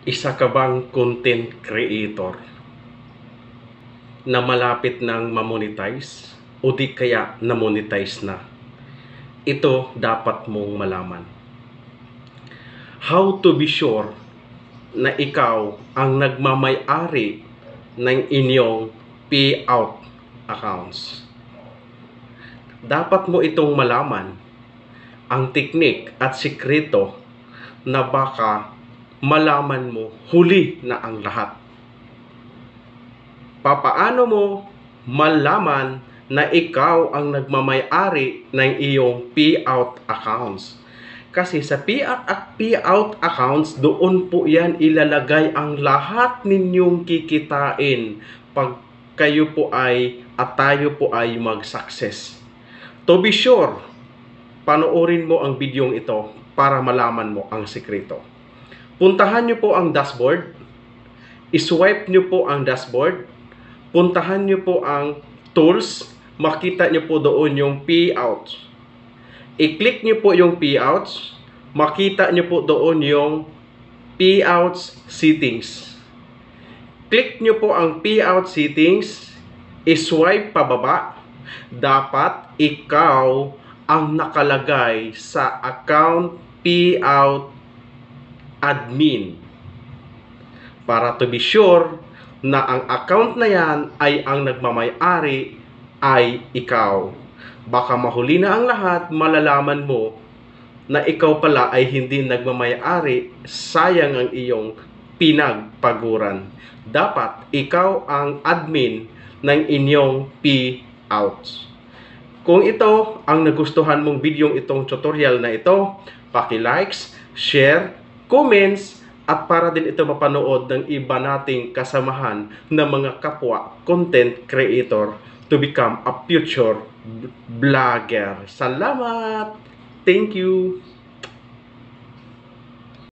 Isa ka bang content creator na malapit ng ma-monetize o di kaya na-monetize na? Ito dapat mong malaman. How to be sure na ikaw ang nagmamay-ari ng inyong payout accounts. Dapat mo itong malaman ang teknik at sikreto na baka malaman mo huli na ang lahat. Papaano mo malaman na ikaw ang nagmamay-ari ng iyong payout accounts? Kasi sa payout accounts, doon po yan ilalagay ang lahat ninyong kikitain pag kayo po ay at tayo po ay mag-success. To be sure, panoorin mo ang bidyong ito para malaman mo ang sikreto. Puntahan nyo po ang dashboard, iswipe nyo po ang dashboard, puntahan nyo po ang tools, makita nyo po doon yung payouts. I-click nyo po yung payouts, makita nyo po doon yung payouts settings. Click nyo po ang payout settings, iswipe pababa, dapat ikaw ang nakalagay sa account payout admin. Para to be sure na ang account na yan ay ang nagmamay-ari ay ikaw. Baka mahuli na ang lahat, malalaman mo na ikaw pala ay hindi nagmamay-ari, sayang ang iyong pinagpaguran. Dapat ikaw ang admin ng inyong payouts. Kung ito ang nagustuhan mong bidyong itong tutorial na ito, paki-likes, share, comments, at para din ito mapanood ng iba nating kasamahan na mga kapwa content creator to become a future vlogger. Salamat! Thank you!